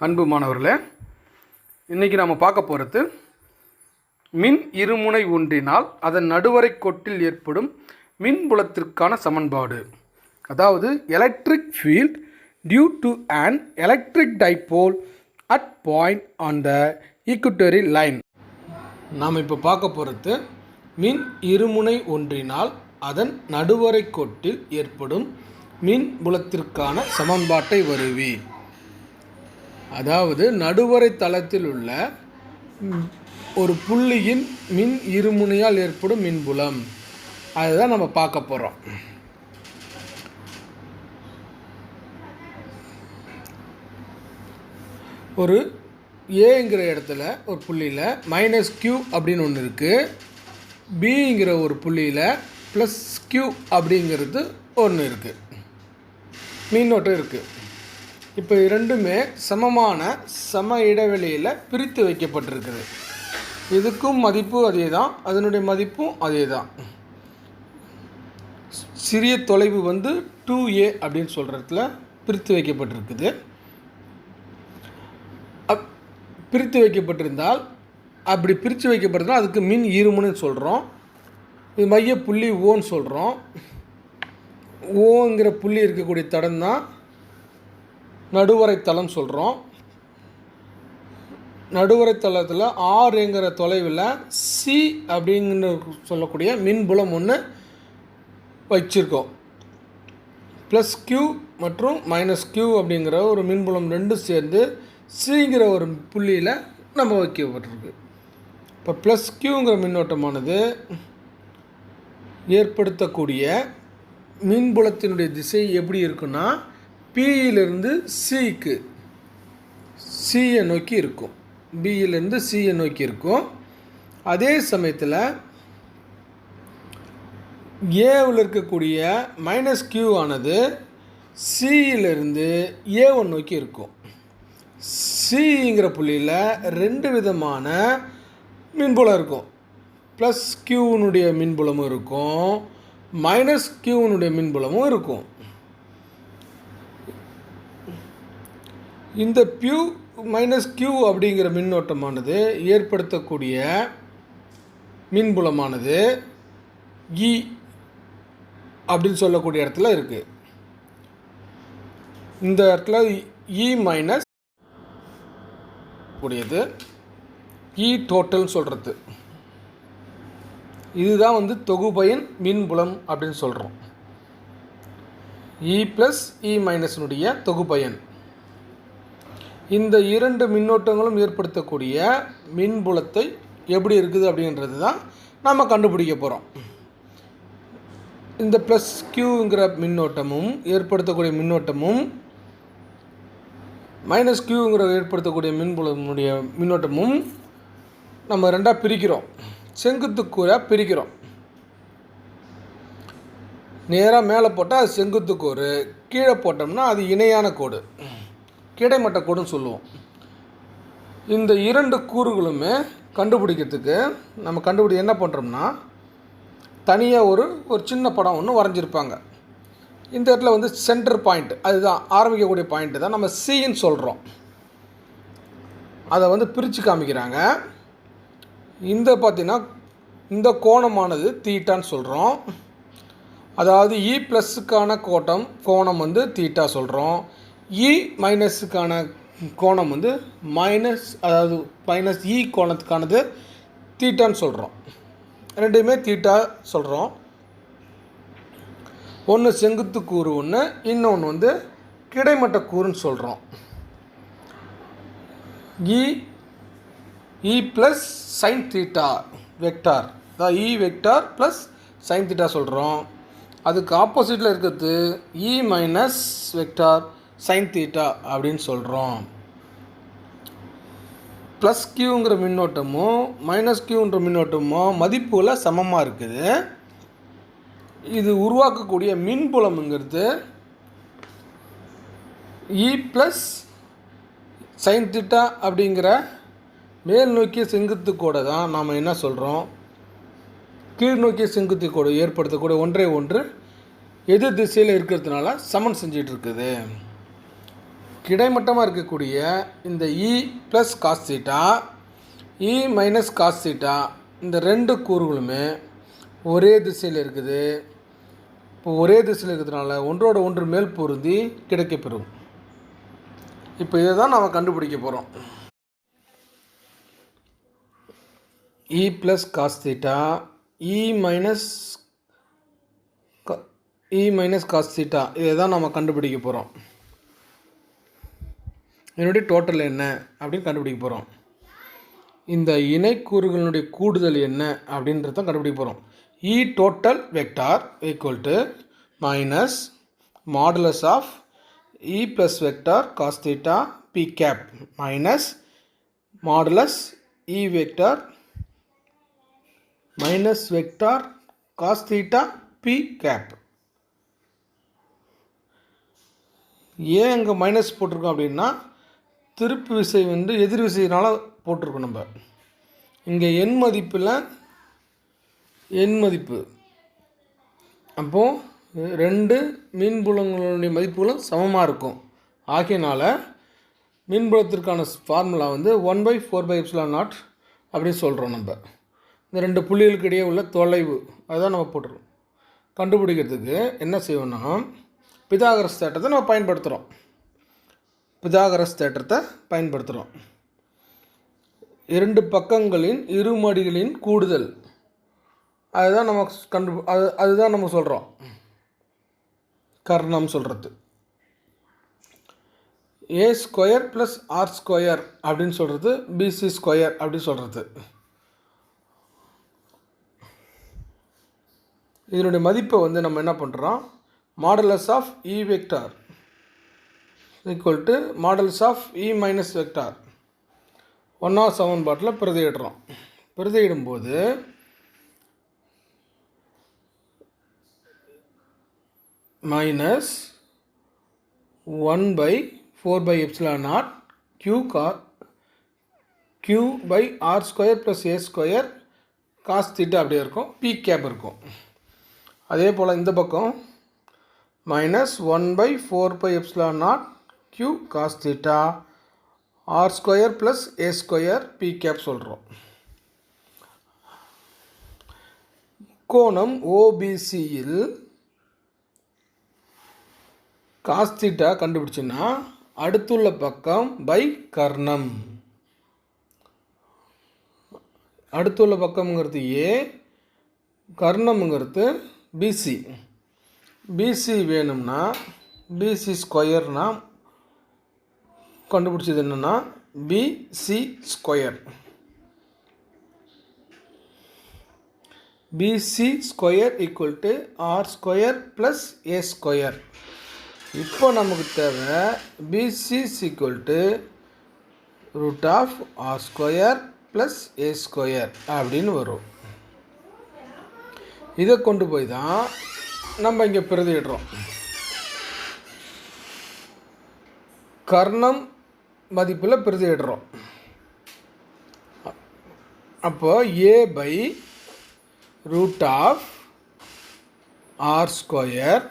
அன்பு மாணவர்களே, இன்றைக்கி நாம் பார்க்க போகிறது மின் இருமுனை ஒன்றினால் அதன் நடுவரை கோட்டில் ஏற்படும் மின்புலத்திற்கான சமன்பாடு. அதாவது electric field due to an electric dipole at point on the equatorial line. நாம் இப்போ பார்க்க போகிறது மின் இருமுனை ஒன்றினால் அதன் நடுவரை கோட்டில் ஏற்படும் மின்புலத்திற்கான சமன்பாட்டை வருவி. அதாவது நடுவரை தளத்தில் உள்ள ஒரு புள்ளியின் மின் இருமுனையால் ஏற்படும் மின்புலம், அதுதான் நம்ம பார்க்க போகிறோம். ஒரு ஏங்கிற இடத்துல ஒரு புள்ளியில் -q அப்படின்னு ஒன்று இருக்குது, பிங்கிற ஒரு புள்ளியில் +q அப்படிங்கிறது ஒன்று இருக்குது, மின்னோட்டம் இருக்குது. இப்போ இரண்டுமே சம இடைவெளியில் பிரித்து வைக்கப்பட்டிருக்குது. இதுக்கும் மதிப்பு அதே தான், அதனுடைய மதிப்பும் அதே தான். சிறிய தொலைவு 2a அப்படின்னு சொல்கிறதுல பிரித்து வைக்கப்பட்டிருக்குது. பிரித்து வைக்கப்பட்டிருந்தால் அப்படி பிரித்து வைக்கப்பட்டிருந்தால் அதுக்கு மின் இருமுனைன்னு சொல்கிறோம். இது மைய புள்ளி ஓன்னு சொல்கிறோம். ஓங்கிற புள்ளி இருக்கக்கூடிய தடம் தான் நடுவரை தளம் சொல்கிறோம். நடுவரை தளத்தில் ஆறுங்கிற தொலைவில் சி அப்படிங்கிற சொல்லக்கூடிய மின்புலம் ஒன்று வச்சுருக்கோம். +q மற்றும் -q அப்படிங்கிற ஒரு மின்புலம் ரெண்டும் சேர்ந்து சிங்கிற ஒரு புள்ளியில் நம்ம வைக்கப்பட்டிருக்கு. இப்போ +qங்கிற மின்னோட்டமானது ஏற்படுத்தக்கூடிய மின்புலத்தினுடைய திசை எப்படி இருக்குன்னா பியிலிருந்து சிக்கு, சியை நோக்கி இருக்கும். பியிலிருந்து சியை நோக்கி இருக்கும். அதே சமயத்தில் ஏவில் இருக்கக்கூடிய -q ஆனது சியிலிருந்து A1 நோக்கி இருக்கும். சிங்கிற புள்ளியில் ரெண்டு விதமான மின்புலம் இருக்கும். +qனுடைய மின்புலமும் இருக்கும், -qனுடைய மின்புலமும் இருக்கும். இந்த -q அப்படிங்கிற மின்னோட்டமானது ஏற்படுத்தக்கூடிய மின்புலமானது E அப்படின்னு சொல்லக்கூடிய இடத்துல இருக்குது. இந்த இடத்துல E- கூடியது E டோட்டல்னு சொல்கிறது. இதுதான் தொகுபயன் மின்புலம் அப்படின்னு சொல்கிறோம். E+E- தொகுபயன். இந்த இரண்டு மின்னோட்டங்களும் ஏற்படுத்தக்கூடிய மின்புலத்தை எப்படி இருக்குது அப்படின்றது தான் நம்ம கண்டுபிடிக்க போகிறோம். இந்த +qங்கிற மின்னோட்டமும் ஏற்படுத்தக்கூடிய மின்னோட்டமும் -qங்கிற ஏற்படுத்தக்கூடிய மின்புலமுடைய மின்னோட்டமும் நம்ம ரெண்டாக பிரிக்கிறோம். செங்குத்து கூறாக பிரிக்கிறோம். நேராக மேலே போட்டால் அது செங்குத்து கோடு, கீழே போட்டோம்னா அது இணையான கோடு, கிடைமட்ட கோடுன்னு சொல்லுவோம். இந்த இரண்டு கூறுகளுமே கண்டுபிடிக்கிறதுக்கு நம்ம என்ன பண்ணுறோம்னா தனியாக ஒரு சின்ன படம் ஒன்று வரைஞ்சிருப்பாங்க. இந்த இடத்துல சென்டர் பாயிண்ட், அதுதான் ஆரம்பிக்கக்கூடிய பாயிண்ட்டு தான் நம்ம சின்னு சொல்கிறோம். அதை பிரித்து காமிக்கிறாங்க. இந்த பார்த்திங்கன்னா இந்த கோணமானது தீட்டான்னு சொல்கிறோம். அதாவது E+க்கான கோணம் தீட்டா சொல்கிறோம். E-க்கான கோணம் அதாவது -E கோணத்துக்கானது தீட்டான்னு சொல்கிறோம். ரெண்டுமே தீட்டா சொல்கிறோம். ஒன்று செங்குத்து கூறு ஒன்று, இன்னொன்று கிடைமட்ட கூறுன்னு சொல்கிறோம். E + sin θ வெக்டார், அதான் E வெக்டார் + sin θ சொல்கிறோம். அதுக்கு ஆப்போசிட்டில் இருக்கிறது E- வெக்டார் sin θ அப்படின்னு சொல்கிறோம். +qங்கிற மின்னோட்டமும் -qன்ற மின்னோட்டமும் மதிப்புல சமமாக இருக்குது. இது உருவாக்கக்கூடிய மின்புலம்ங்கிறது E + sin θ அப்படிங்கிற மேல் நோக்கிய செங்குத்து கோடை தான் நாம் என்ன சொல்கிறோம், கீழ் நோக்கிய செங்குத்து கோடு ஏற்படுத்தக்கூடிய ஒன்று எதிர் திசையில் இருக்கிறதுனால சமன் செஞ்சிகிட்டு இருக்குது. கிடைமட்டமாக இருக்கக்கூடிய இந்த இ plus cos theta E minus cos theta இந்த ரெண்டு கூறுகளுமே ஒரே திசையில் இருக்குது. இப்போ ஒரே திசையில் இருக்கிறதுனால ஒன்றோட ஒன்று மேல் பொருந்தி கிடைக்கப்பெறும். இப்போ இதை தான் நாம் கண்டுபிடிக்க போகிறோம். இ plus cos theta E minus cos theta இதை தான் நம்ம கண்டுபிடிக்க போகிறோம். இதனுடைய டோட்டல் என்ன அப்படின்னு கண்டுபிடிக்க போகிறோம். இந்த இணைக்கூறுகளுடைய கூடுதல் என்ன அப்படின்றத கண்டுபிடிக்க போகிறோம். E total vector equal to minus modulus of E plus vector cos theta P cap minus modulus E vector minus vector cos theta P cap. ஏன் அங்கே மைனஸ் போட்டிருக்கோம் அப்படின்னா திருப்பு விசை எதிர் விசையினால் போட்டிருக்கோம். நம்ம இங்கே எண் மதிப்பு அப்போது ரெண்டு மின்புலங்களுடைய மதிப்புகளும் சமமாக இருக்கும். ஆகையினால மின்புலத்திற்கான ஃபார்முலா 1/4πε0 அப்படின்னு சொல்கிறோம். நம்ம இந்த ரெண்டு புள்ளிகளுக்கு இடையே உள்ள தொலைவு அதுதான் நம்ம போட்டுருக்கோம். கண்டுபிடிக்கிறதுக்கு என்ன செய்வோம்னா பிதாகரஸ் தேற்றத்தை நம்ம பயன்படுத்துகிறோம். இரண்டு பக்கங்களின் இருமடிகளின் கூடுதல் அதுதான் நம்ம சொல்கிறோம். கர்ணம் சொல்கிறது ஏ ஸ்கொயர் ப்ளஸ் ஆர் ஸ்கொயர் அப்படின்னு சொல்கிறது பிசி ஸ்கொயர் அப்படின்னு சொல்கிறது. இதனுடைய மதிப்பை நம்ம என்ன பண்ணுறோம், modulus of E vector equal to modulus of E minus vector ஒன்றாவது சமன்பாட்டில் பிரதியிடுறோம். பிரதியிடும்போது minus 1/4πε0 q by R square plus A square cos theta அப்படியே இருக்கும், பி கேப் இருக்கும். அதே போல் இந்த பக்கம் minus 1/4πε0 q cos theta R square plus A square P cap சொல்கிறோம். கோணம் ஓபிசியில் காஸ் தீட்டா கண்டுபிடிச்சுன்னா அடுத்துள்ள பக்கம் பை கர்ணம். அடுத்துள்ள பக்கம்ங்கிறது ஏ, கர்ணம்ங்கிறது பிசி. பிசி வேணும்னா பிசி ஸ்கொயர்னா கண்டுபிடிச்சது என்னென்னா PC square. PC square equal to R square plus A square. இப்போ நமக்கு தேவை PC equal to root of R square plus A square அப்படின்னு வரும். இதை கொண்டு போய் தான் நம்ம இங்கே பிரதியிடுறோம். கர்ணம் மதிப்பில் பிரதியிடுறோம். அப்போ A by root of R square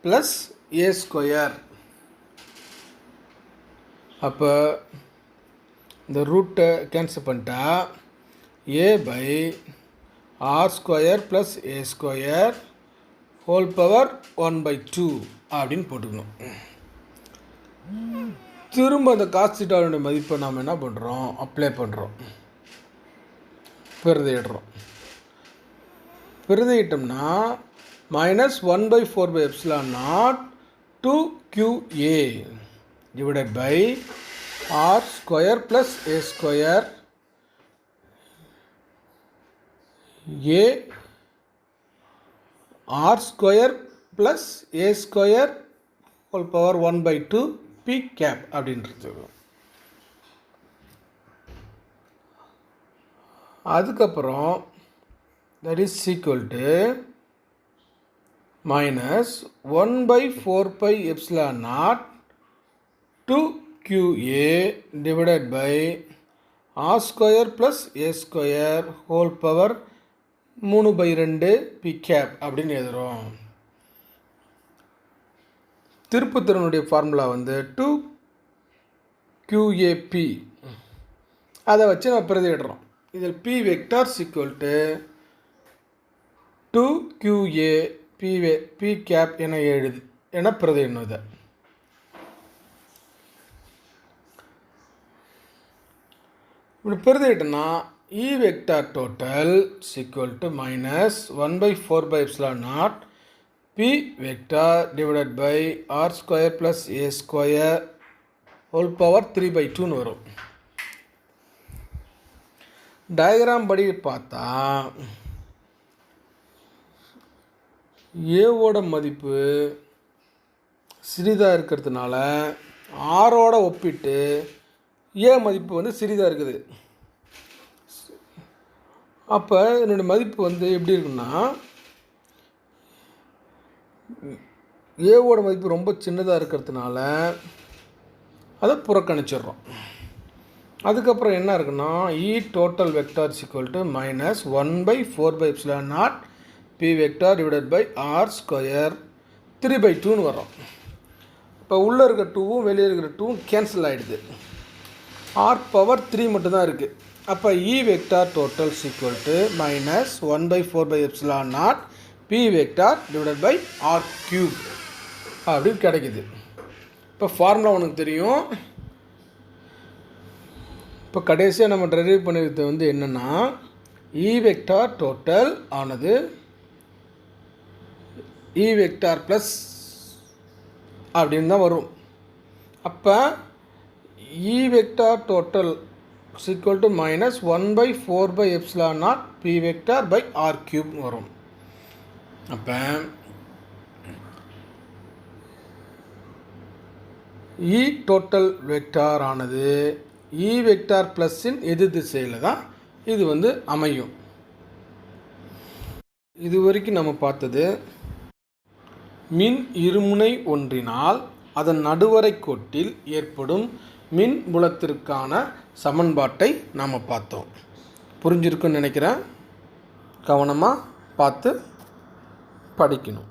plus A square. அப்போ இந்த ரூட்டை கேன்சல் பண்ணிட்டா A by R square plus A square whole power 1/2 அப்படின்னு போட்டுக்கணும். திரும்ப அந்த காஸ் தீட்டாவுடைய மதிப்பை நாம் என்ன பண்ணுறோம், அப்ளை பண்ணுறோம், பிரதியிட்டோம்னா minus 1/4πε0 2qa divided by R square plus A square A R square plus A square whole power 1/2 P cap அப்படின்றது. அதுக்கப்புறம் that is equal to minus 1/4πε0 2qa divided by R square plus A square whole power 3/2 P cap அப்படின்னு எழுதுகிறோம். திருப்புத்திறனுடைய formula 2 QAP அதை வச்சு நம்ம பிரதியிடுறோம். இதில் P vector equal to 2QA P cap என பிரதியிடணும். இதை இப்படி பிரதியிட்டோம்னா E vector total equal to minus 1/4/ε0 P vector divided by R square plus A square whole power 3/2ன்னு வரும். டயக்ராம் படி பார்த்தா ஏவோட மதிப்பு சிறிதாக இருக்கிறதுனால ஆரோட ஒப்பிட்டு ஏ மதிப்பு வந்து சிறிதாக இருக்குது. அப்போ என்னுடைய மதிப்பு வந்து எப்படி இருக்குன்னா, ஏவோட மதிப்பு ரொம்ப சின்னதாக இருக்கிறதுனால அதை புறக்கணிச்சிடுறோம். அதுக்கப்புறம் என்ன இருக்குன்னா E total vector equal to minus 1/4/ε0 P vector divided by R square 3/2ன்னு வரும். இப்போ உள்ளே இருக்க 2வும் வெளியே இருக்கிற 2வும் கேன்சல் ஆகிடுது. R பவர் 3 மட்டும்தான் இருக்குது. அப்போ E vector total equal to minus 1/4/ε0 P vector divided by R cube அப்படின்னு கிடைக்குது. இப்போ ஃபார்முலா உனக்கு தெரியும். இப்போ கடைசியாக நம்ம டெரைவ் பண்ணிக்கிறது வந்து என்னென்னா, E வெக்டார் டோட்டல் ஆனது E வெக்டார் ப்ளஸ் அப்படின்னு தான் வரும். அப்போ E vector total equal to minus 1/4/ε0 P vector by R cube வரும். அப்போ E டோட்டல் வெக்டார் ஆனது E வெக்டார் ப்ளஸ்ஸின் எதிர் திசையில் தான் இது வந்து அமையும். இது வரைக்கும் நம்ம பார்த்தது மின் இருமுனை ஒன்றினால் அதன் நடுவரை கோட்டில் ஏற்படும் மின் புலத்திற்கான சமன்பாட்டை நாம் பார்த்தோம். புரிஞ்சிருக்குன்னு நினைக்கிறேன். கவனமாக பார்த்து படிக்கணும்.